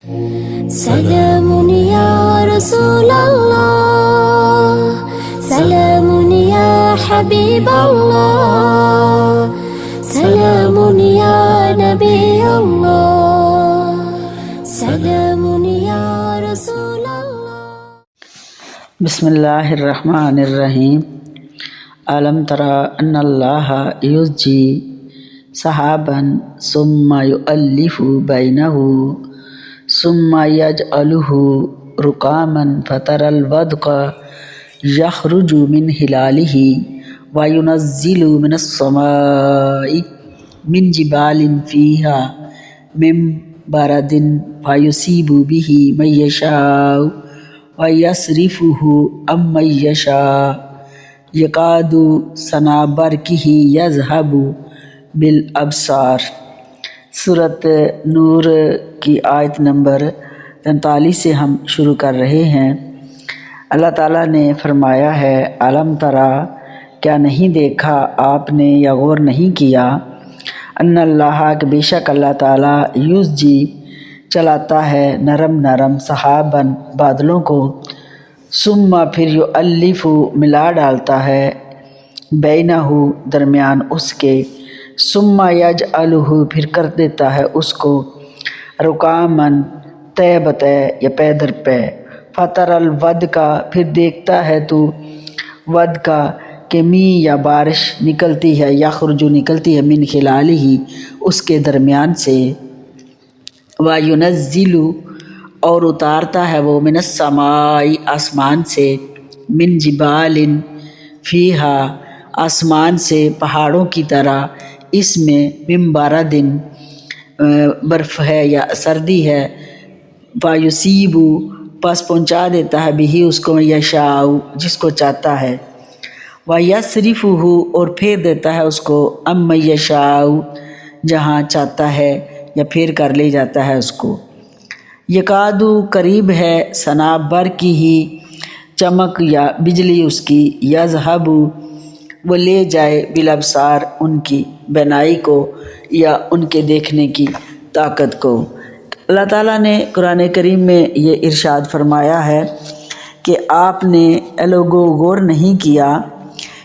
سلام یا رسول اللہ، سلام یا حبیب اللہ، سلام یا نبی اللہ، سلام یا رسول اللہ۔ بسم اللہ الرحمن الرحیم۔ علم تری ان اللہ یزجی سحابا ثم یؤلف بینہ ثم یجعلہ رکاما فتری الودق یخرج من خلالہ وینزل من السماء من جبال فیہا من برد فیصیب بہ من یشاء وَيَصْرِفُهُ عَمَّن يَشَاءُ يَكَادُ سَنَا بَرْقِهِ يَذْهَبُ بِالْأَبْصَارِ۔ سورۃ نور کی آیت نمبر 43 سے ہم شروع کر رہے ہیں۔ اللہ تعالیٰ نے فرمایا ہے، علم تری، کیا نہیں دیکھا آپ نے یا غور نہیں کیا، ان اللہ کہ بے شک اللہ تعالیٰ یزجی چلاتا ہے نرم نرم سحاباً بادلوں کو، ثم پھر یؤلف ملا ڈالتا ہے بینہ درمیان اس کے، ثم یجعلہ پھر کر دیتا ہے اس کو رکاماً طے بطے یا پے در پے، فتری الودق پھر دیکھتا ہے تو ودق کہ می یا بارش نکلتی ہے، یخرج نکلتی ہے من خلالہ اس کے درمیان سے، وَيُنَزِّلُ اور اتارتا ہے وہ من السماء آسمان سے، من جبال فیہا آسمان سے پہاڑوں کی طرح، اس میں من برد برف ہے یا سردی ہے، فَيُصِيبُ پس پہنچا دیتا ہے بہ اس کو یشاء جس کو چاہتا ہے، وَيَصْرِفُهُ اور پھیر دیتا ہے اس کو عَمَّن يَشَاءُ جہاں چاہتا ہے یا پھیر کر لے جاتا ہے اس کو، یکاد قریب ہے سنا برقہ چمک یا بجلی اس کی، یذہب وہ لے جائے بالابصار ان کی بینائی کو یا ان کے دیکھنے کی طاقت کو۔ اللہ تعالیٰ نے قرآن کریم میں یہ ارشاد فرمایا ہے کہ آپ نے اے لوگو غور نہیں کیا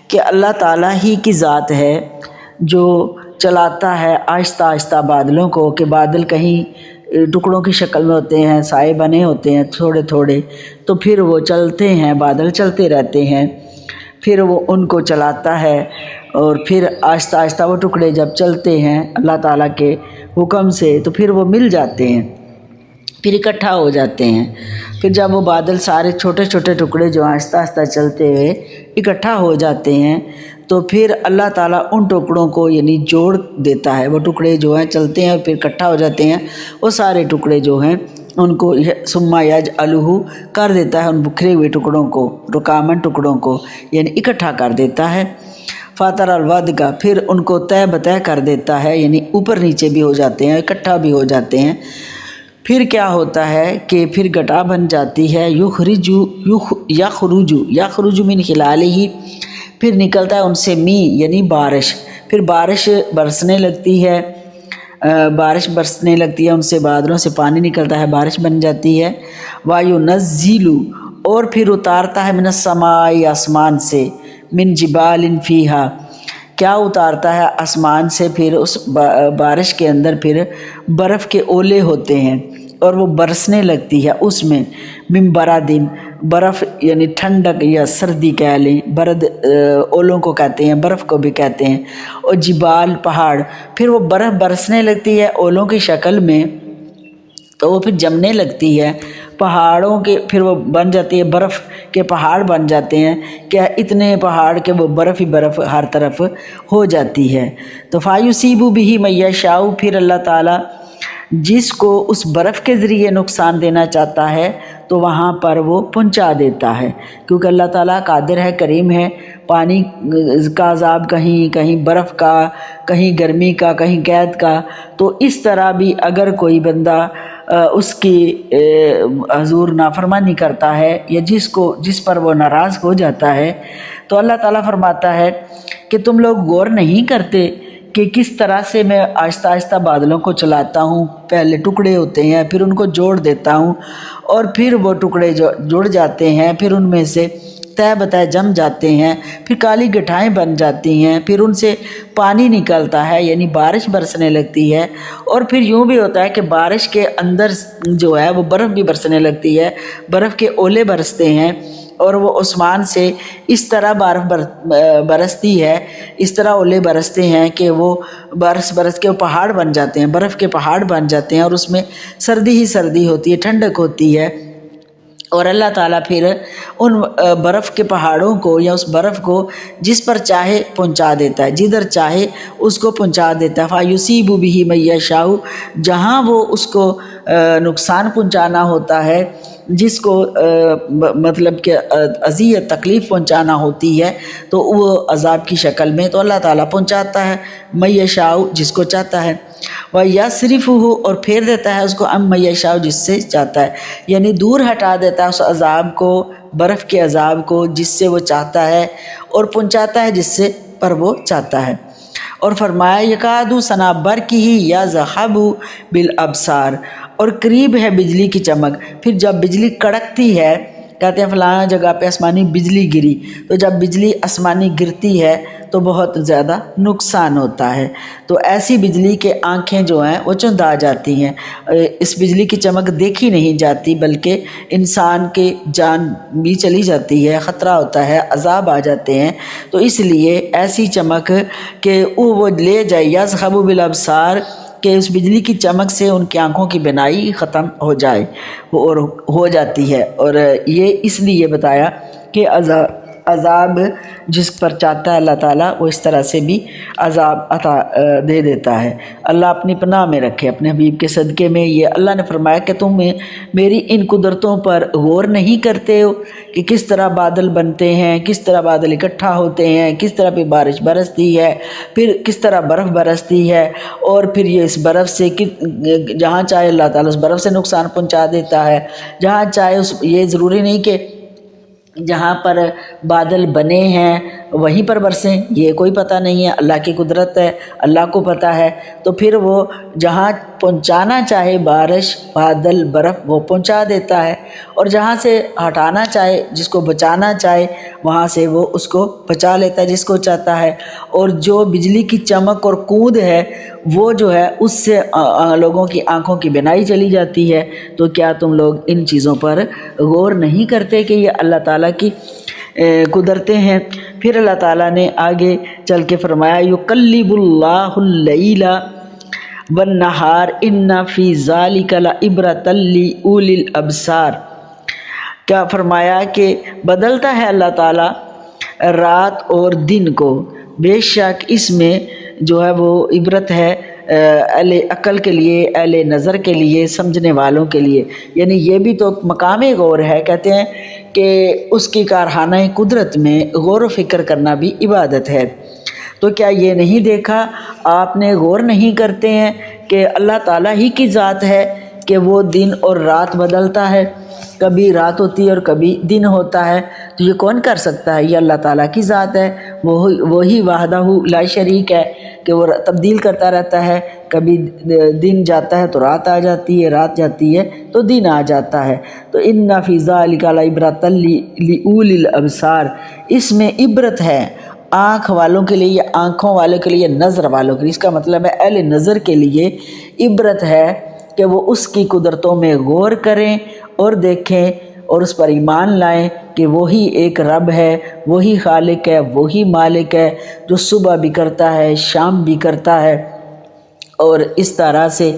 کہ اللہ تعالیٰ ہی کی ذات ہے جو چلاتا ہے آہستہ آہستہ بادلوں کو، کہ بادل کہیں ٹکڑوں کی شکل میں ہوتے ہیں، سائے بنے ہوتے ہیں تھوڑے تھوڑے، تو پھر وہ چلتے ہیں، بادل چلتے رہتے ہیں، پھر وہ ان کو چلاتا ہے، اور پھر آہستہ آہستہ وہ ٹکڑے جب چلتے ہیں اللہ تعالیٰ کے حکم سے تو پھر وہ مل جاتے ہیں، پھر اکٹھا ہو جاتے ہیں، پھر جب وہ بادل سارے چھوٹے چھوٹے ٹکڑے جو آہستہ آہستہ چلتے ہوئے اکٹھا ہو جاتے ہیں تو پھر اللہ تعالیٰ ان ٹکڑوں کو یعنی جوڑ دیتا ہے، وہ ٹکڑے جو ہیں چلتے ہیں اور پھر اکٹھا ہو جاتے ہیں، وہ سارے ٹکڑے جو ہیں ان کو ثم یجعلہ کر دیتا ہے ان بکھرے ہوئے ٹکڑوں کو، رکامن ٹکڑوں کو یعنی اکٹھا کر دیتا ہے، فتری الودق پھر ان کو طے بطے کر دیتا ہے، یعنی اوپر نیچے بھی ہو جاتے ہیں، اکٹھا بھی ہو جاتے ہیں، پھر کیا ہوتا ہے کہ پھر گٹا بن جاتی ہے، یخرج من خلالہ پھر نکلتا ہے ان سے می یعنی بارش، پھر بارش برسنے لگتی ہے، ان سے بادلوں سے پانی نکلتا ہے، بارش بن جاتی ہے، وَيُنَزِّلُ اور پھر اتارتا ہے من السماء آسمان سے، من جبال فیہا کیا اتارتا ہے آسمان سے، پھر اس بارش کے اندر پھر برف کے اولے ہوتے ہیں اور وہ برسنے لگتی ہے اس میں، من برد برف یعنی ٹھنڈک یا سردی کہہ لیں، برد اولوں کو کہتے ہیں، برف کو بھی کہتے ہیں، اور جبال پہاڑ پھر وہ برف برسنے لگتی ہے اولوں کی شکل میں، تو وہ پھر جمنے لگتی ہے پہاڑوں کے، پھر وہ بن جاتی ہے برف کے پہاڑ بن جاتے ہیں، کہ اتنے پہاڑ کے وہ برف ہی برف ہر طرف ہو جاتی ہے، تو فَيُصِيبُ بِهِ مَن يَشَاءُ پھر اللہ تعالیٰ جس کو اس برف کے ذریعے نقصان دینا چاہتا ہے تو وہاں پر وہ پہنچا دیتا ہے، کیونکہ اللہ تعالیٰ قادر ہے، کریم ہے، پانی کا عذاب کہیں، کہیں برف کا، کہیں گرمی کا، کہیں قید کا، تو اس طرح بھی اگر کوئی بندہ اس کی حضور نافرمانی کرتا ہے یا جس پر وہ ناراض ہو جاتا ہے، تو اللہ تعالیٰ فرماتا ہے کہ تم لوگ غور نہیں کرتے کہ کس طرح سے میں آہستہ آہستہ بادلوں کو چلاتا ہوں، پہلے ٹکڑے ہوتے ہیں، پھر ان کو جوڑ دیتا ہوں، اور پھر وہ ٹکڑے جڑ جاتے ہیں، پھر ان میں سے تہ بتہ جم جاتے ہیں، پھر کالی گٹھائیں بن جاتی ہیں، پھر ان سے پانی نکلتا ہے، یعنی بارش برسنے لگتی ہے، اور پھر یوں بھی ہوتا ہے کہ بارش کے اندر جو ہے وہ برف بھی برسنے لگتی ہے، برف کے اولے برستے ہیں، اور وہ آسمان سے اس طرح برف برستی ہے، اس طرح اولے برستے ہیں کہ وہ برس کے پہاڑ بن جاتے ہیں، برف کے پہاڑ بن جاتے ہیں، اور اس میں سردی ہی سردی ہوتی ہے، ٹھنڈک ہوتی ہے، اور اللہ تعالیٰ پھر ان برف کے پہاڑوں کو یا اس برف کو جس پر چاہے پہنچا دیتا ہے، جدھر چاہے اس کو پہنچا دیتا ہے۔ فَيُصِيبُ بِهِ مَن يَشَاءُ، جہاں وہ اس کو نقصان پہنچانا ہوتا ہے، جس کو مطلب کہ اذیت تکلیف پہنچانا ہوتی ہے، تو وہ عذاب کی شکل میں تو اللہ تعالیٰ پہنچاتا ہے، مَن يَشَاءُ جس کو چاہتا ہے، وَيَصْرِفُهُ اور پھیر دیتا ہے اس کو عَن مَن يَشَاءُ جس سے چاہتا ہے، یعنی دور ہٹا دیتا ہے اس عذاب کو، برف کے عذاب کو جس سے وہ چاہتا ہے، اور پہنچاتا ہے جس سے پر وہ چاہتا ہے۔ اور فرمایا یکادو سنا برقہ یذہب بالابصار، اور قریب ہے بجلی کی چمک، پھر جب بجلی کڑکتی ہے، کہتے ہیں فلاں جگہ پہ آسمانی بجلی گری، تو جب بجلی آسمانی گرتی ہے تو بہت زیادہ نقصان ہوتا ہے، تو ایسی بجلی کے آنکھیں جو ہیں وہ چندھا جاتی ہیں، اس بجلی کی چمک دیکھی نہیں جاتی، بلکہ انسان کی جان بھی چلی جاتی ہے، خطرہ ہوتا ہے، عذاب آ جاتے ہیں، تو اس لیے ایسی چمک کہ وہ لے جائے یذہب بالابصار، کہ اس بجلی کی چمک سے ان کی آنکھوں کی بینائی ختم ہو جائے، اور ہو جاتی ہے، اور یہ اس لیے بتایا کہ عذاب جس پر چاہتا ہے اللہ تعالیٰ وہ اس طرح سے بھی عذاب عطا دے دیتا ہے۔ اللہ اپنی پناہ میں رکھے اپنے حبیب کے صدقے میں۔ یہ اللہ نے فرمایا کہ تم میری ان قدرتوں پر غور نہیں کرتے ہو کہ کس طرح بادل بنتے ہیں، کس طرح بادل اکٹھا ہوتے ہیں، کس طرح پہ بارش برستی ہے، پھر کس طرح برف برستی ہے، اور پھر یہ اس برف سے جہاں چاہے اللہ تعالیٰ اس برف سے نقصان پہنچا دیتا ہے، جہاں چاہے یہ ضروری نہیں کہ جہاں پر بادل بنے ہیں وہیں پر برسیں، یہ کوئی پتہ نہیں ہے، اللہ کی قدرت ہے، اللہ کو پتہ ہے، تو پھر وہ جہاں پہنچانا چاہے بارش، بادل، برف وہ پہنچا دیتا ہے، اور جہاں سے ہٹانا چاہے، جس کو بچانا چاہے وہاں سے وہ اس کو بچا لیتا ہے جس کو چاہتا ہے، اور جو بجلی کی چمک اور کوند ہے وہ جو ہے اس سے لوگوں کی آنکھوں کی بینائی چلی جاتی ہے، تو کیا تم لوگ ان چیزوں پر غور نہیں کرتے کہ یہ اللہ تعالیٰ کی قدرتیں ہیں؟ پھر اللہ تعالیٰ نے آگے چل کے فرمایا یقلب اللہ اللیل والنہار ان فی ذلک لعبرۃ لأولی الابصار، کیا فرمایا کہ بدلتا ہے اللہ تعالیٰ رات اور دن کو، بے شک اس میں جو ہے وہ عبرت ہے اہل عقل کے لیے، اہل نظر کے لیے، سمجھنے والوں کے لیے، یعنی یہ بھی تو مقام غور ہے۔ کہتے ہیں کہ اس کی کارخانہ قدرت میں غور و فکر کرنا بھی عبادت ہے، تو کیا یہ نہیں دیکھا، آپ نے غور نہیں کرتے ہیں کہ اللہ تعالیٰ ہی کی ذات ہے کہ وہ دن اور رات بدلتا ہے، کبھی رات ہوتی ہے اور کبھی دن ہوتا ہے، تو یہ کون کر سکتا ہے؟ یہ اللہ تعالیٰ کی ذات ہے، وہی وحدہ لا شریک ہے کہ وہ تبدیل کرتا رہتا ہے، کبھی دن جاتا ہے تو رات آ جاتی ہے، رات جاتی ہے تو دن آ جاتا ہے، تو ان فی ذلک لعبرۃ لأولی الابصار، اس میں عبرت ہے آنکھ والوں کے لیے، یا آنکھوں والوں کے لیے، نظر والوں کے لیے، اس کا مطلب ہے اہل نظر کے لیے عبرت ہے کہ وہ اس کی قدرتوں میں غور کریں اور دیکھیں اور اس پر ایمان لائیں کہ وہی ایک رب ہے، وہی خالق ہے، وہی مالک ہے، جو صبح بھی کرتا ہے، شام بھی کرتا ہے، اور اس طرح سے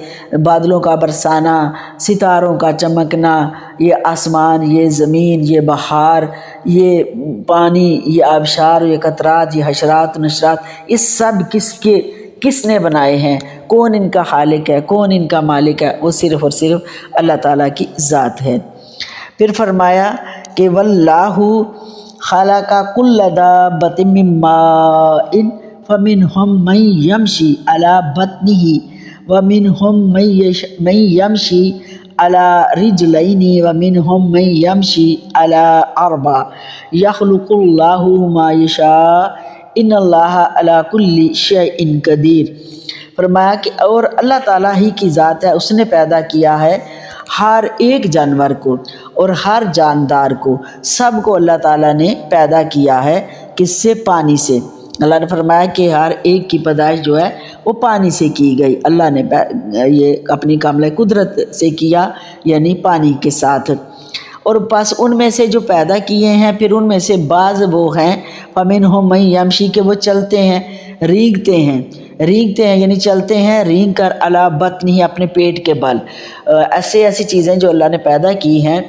بادلوں کا برسانا، ستاروں کا چمکنا، یہ آسمان، یہ زمین، یہ بہار، یہ پانی، یہ آبشار، یہ قطرات، یہ حشرات نشرات، اس سب کس نے بنائے ہیں؟ کون ان کا خالق ہے؟ کون ان کا مالک ہے؟ وہ صرف اور صرف اللہ تعالیٰ کی ذات ہے۔ پھر فرمایا کہ واللہ خلق کل دابۃ من ماء فمنہم من یمشی علی بطنہ ومنہم من یمشی علی رجلین ومنہم من یمشی علی اربع یخلق اللہ ما یشاء ان اللہ علی کل شیء قدیر، فرمایا کہ اور اللہ تعالیٰ ہی کی ذات ہے، اس نے پیدا کیا ہے ہر ایک جانور کو اور ہر جاندار کو، سب کو اللہ تعالیٰ نے پیدا کیا ہے، کس سے؟ پانی سے۔ اللہ نے فرمایا کہ ہر ایک کی پیدائش جو ہے وہ پانی سے کی گئی، اللہ نے یہ اپنی کاملہ قدرت سے کیا، یعنی پانی کے ساتھ۔ اور بس ان میں سے جو پیدا کیے ہیں، پھر ان میں سے بعض وہ ہیں فَمِنْهُم مَّن يَمْشِي کہ وہ چلتے ہیں، ریگتے ہیں یعنی چلتے ہیں رینگ کر علی بطنہ اپنے پیٹ کے بل۔ ایسی چیزیں جو اللہ نے پیدا کی ہیں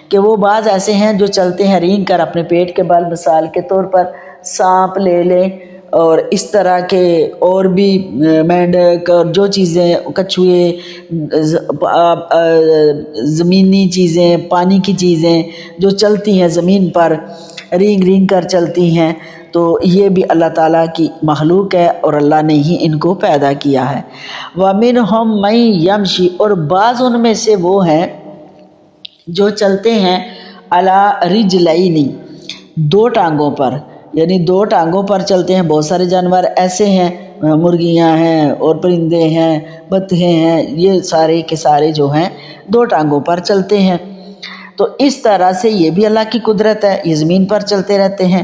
کہ وہ بعض ایسے ہیں جو چلتے ہیں رینگ کر اپنے پیٹ کے بل، مثال کے طور پر سانپ لے لیں اور اس طرح کے اور بھی مینڈک اور جو چیزیں، کچھوے، زمینی چیزیں، پانی کی چیزیں جو چلتی ہیں زمین پر رینگ کر چلتی ہیں، تو یہ بھی اللہ تعالیٰ کی مخلوق ہے اور اللہ نے ہی ان کو پیدا کیا ہے۔ وَمِنْهُم مَّن يَمْشِي اور بعض ان میں سے وہ ہیں جو چلتے ہیں علی رجلین دو ٹانگوں پر، یعنی دو ٹانگوں پر چلتے ہیں۔ بہت سارے جانور ایسے ہیں، مرغیاں ہیں اور پرندے ہیں، بطخیں ہیں، یہ سارے کے سارے جو ہیں دو ٹانگوں پر چلتے ہیں۔ تو اس طرح سے یہ بھی اللہ کی قدرت ہے، یہ زمین پر چلتے رہتے ہیں۔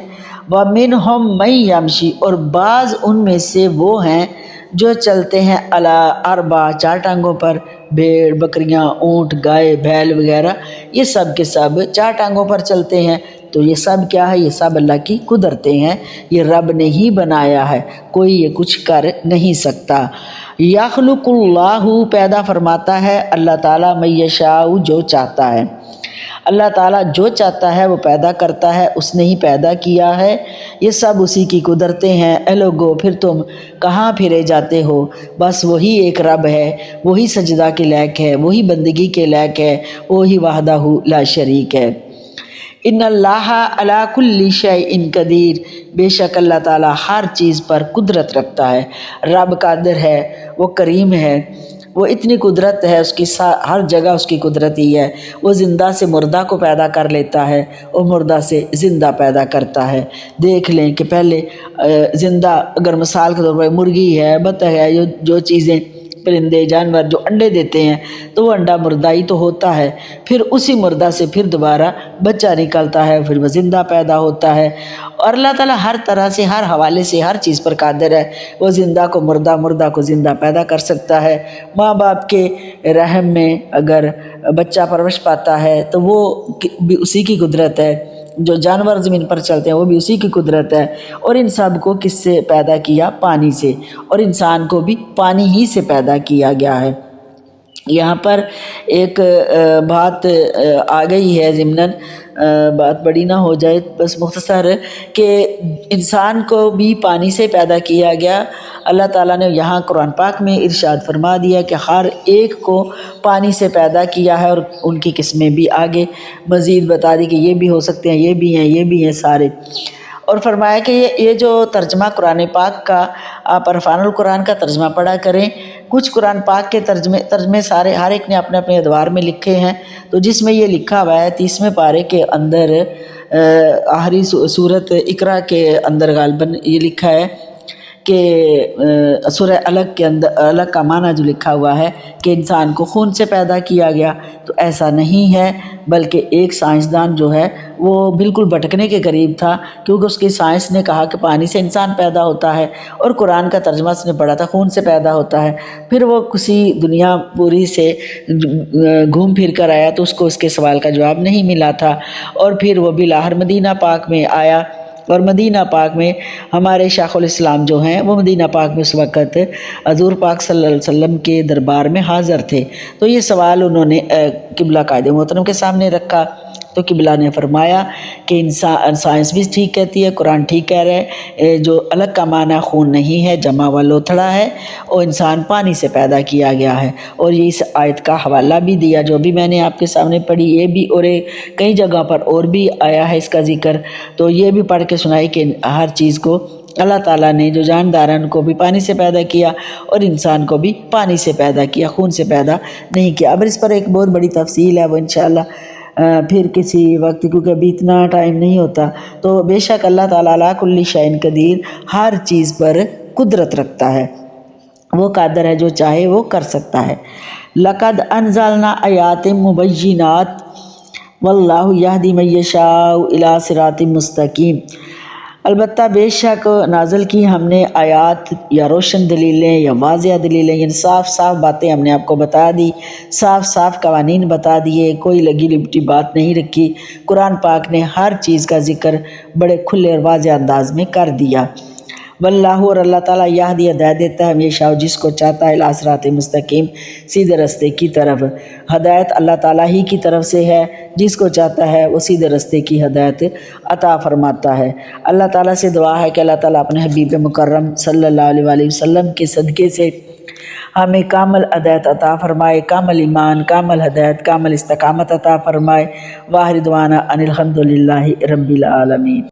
وَمِنْهُم مَّن يَمْشِي اور بعض ان میں سے وہ ہیں جو چلتے ہیں علی اربع چار ٹانگوں پر، بھیڑ، بکریاں، اونٹ، گائے، بیل وغیرہ، یہ سب کے سب چار ٹانگوں پر چلتے ہیں۔ تو یہ سب کیا ہے؟ یہ سب اللہ کی قدرتیں ہیں، یہ رب نے ہی بنایا ہے، کوئی یہ کچھ کر نہیں سکتا۔ یخلق اللہ پیدا فرماتا ہے اللہ تعالیٰ، من یشاء جو چاہتا ہے، اللہ تعالیٰ جو چاہتا ہے وہ پیدا کرتا ہے، اس نے ہی پیدا کیا ہے، یہ سب اسی کی قدرتیں ہیں۔ اے لوگو پھر تم کہاں پھرے جاتے ہو؟ بس وہی ایک رب ہے، وہی سجدہ کے لائق ہے، وہی بندگی کے لائق ہے، وہی وحدہ لا شریک ہے۔ ان اللہ علی کل شیء قدیر بے شک اللہ تعالیٰ ہر چیز پر قدرت رکھتا ہے، رب قادر ہے، وہ کریم ہے، وہ اتنی قدرت ہے، اس کی ہر جگہ اس کی قدرت ہی ہے۔ وہ زندہ سے مردہ کو پیدا کر لیتا ہے اور مردہ سے زندہ پیدا کرتا ہے۔ دیکھ لیں کہ پہلے زندہ، اگر مثال کے طور پر مرغی ہے، بطخ ہے، جو چیزیں، پرندے، جانور جو انڈے دیتے ہیں تو وہ انڈا مردہ ہی تو ہوتا ہے، پھر اسی مردہ سے پھر دوبارہ بچہ نکلتا ہے، پھر وہ زندہ پیدا ہوتا ہے۔ اور اللہ تعالیٰ ہر طرح سے، ہر حوالے سے ہر چیز پر قادر ہے، وہ زندہ کو مردہ، مردہ کو زندہ پیدا کر سکتا ہے۔ ماں باپ کے رحم میں اگر بچہ پرورش پاتا ہے تو وہ بھی اسی کی قدرت ہے، جو جانور زمین پر چلتے ہیں وہ بھی اسی کی قدرت ہے۔ اور ان سب کو کس سے پیدا کیا؟ پانی سے، اور انسان کو بھی پانی ہی سے پیدا کیا گیا ہے۔ یہاں پر ایک بات آ گئی ہے ضمناً، بات بڑی نہ ہو جائے، بس مختصر، کہ انسان کو بھی پانی سے پیدا کیا گیا۔ اللہ تعالیٰ نے یہاں قرآن پاک میں ارشاد فرما دیا کہ ہر ایک کو پانی سے پیدا کیا ہے، اور ان کی قسمیں بھی آگے مزید بتا دی کہ یہ بھی ہو سکتے ہیں، یہ بھی ہیں، یہ بھی ہیں سارے۔ اور فرمایا کہ یہ جو ترجمہ قرآن پاک کا، آپ عرفان القرآن کا ترجمہ پڑھا کریں، کچھ قرآن پاک کے ترجمے سارے ہر ایک نے اپنے اپنے ادوار میں لکھے ہیں، تو جس میں یہ لکھا ہوا ہے 30ویں پارے کے اندر، آخری سورت اقرا کے اندر غالباً یہ لکھا ہے کہ سورہ الگ کے اندر، الگ کا معنی جو لکھا ہوا ہے کہ انسان کو خون سے پیدا کیا گیا، تو ایسا نہیں ہے، بلکہ ایک سائنسدان جو ہے وہ بالکل بھٹکنے کے قریب تھا، کیونکہ اس کی سائنس نے کہا کہ پانی سے انسان پیدا ہوتا ہے، اور قرآن کا ترجمہ اس نے پڑھا تھا خون سے پیدا ہوتا ہے۔ پھر وہ کسی دنیا پوری سے گھوم پھر کر آیا تو اس کو اس کے سوال کا جواب نہیں ملا تھا، اور پھر وہ بلاہر مدینہ پاک میں آیا، اور مدینہ پاک میں ہمارے شیخ الاسلام جو ہیں وہ مدینہ پاک میں اس وقت حضور پاک صلی اللہ علیہ وسلم کے دربار میں حاضر تھے، تو یہ سوال انہوں نے قبلہ قائد محترم کے سامنے رکھا، تو قبلہ نے فرمایا کہ انسان، سائنس بھی ٹھیک کہتی ہے، قرآن ٹھیک کہہ رہا ہے، جو الگ کا معنی خون نہیں ہے، جمع و لوتھڑا ہے، اور انسان پانی سے پیدا کیا گیا ہے۔ اور یہ اس آیت کا حوالہ بھی دیا جو بھی میں نے آپ کے سامنے پڑھی، یہ بھی، اور کئی جگہ پر اور بھی آیا ہے اس کا ذکر، تو یہ بھی پڑھ کے سنائی کہ ہر چیز کو اللہ تعالیٰ نے، جو جاندارن کو بھی پانی سے پیدا کیا اور انسان کو بھی پانی سے پیدا کیا، خون سے پیدا نہیں کیا۔ اب اس پر ایک بہت بڑی تفصیل ہے، وہ انشاءاللہ پھر کسی وقت، کیونکہ ابھی اتنا ٹائم نہیں ہوتا، تو بے شک اللہ تعالیٰ علی کل شیء قدیر، ہر چیز پر قدرت رکھتا ہے، وہ قادر ہے، جو چاہے وہ کر سکتا ہے۔ لقد انزلنا آیات مبینات واللہ یہدی من یشاء الی صراط مستقیم، البتہ بے شک نازل کی ہم نے آیات یا روشن دلیلیں یا واضح دلیلیں، یعنی صاف صاف باتیں ہم نے آپ کو بتا دی، صاف صاف قوانین بتا دیے، کوئی لگی لپٹی بات نہیں رکھی۔ قرآن پاک نے ہر چیز کا ذکر بڑے کھلے اور واضح انداز میں کر دیا۔ واللہ، اور اللہ تعالیٰ یہدی ہدایت دیتا ہے ہمیشہ جس کو چاہتا ہے، الی صراط مستقیم، سیدھے رستے کی طرف۔ ہدایت اللہ تعالیٰ ہی کی طرف سے ہے، جس کو چاہتا ہے وہ سیدھے رستے کی ہدایت عطا فرماتا ہے۔ اللہ تعالیٰ سے دعا ہے کہ اللہ تعالیٰ اپنے حبیب مکرم صلی اللہ علیہ وآلہ وسلم کے صدقے سے ہمیں کامل ہدایت عطا فرمائے، کامل ایمان، کامل ہدایت، کامل استقامت عطا فرمائے۔ واخر دعوانا ان الحمد للہ رب العالمین۔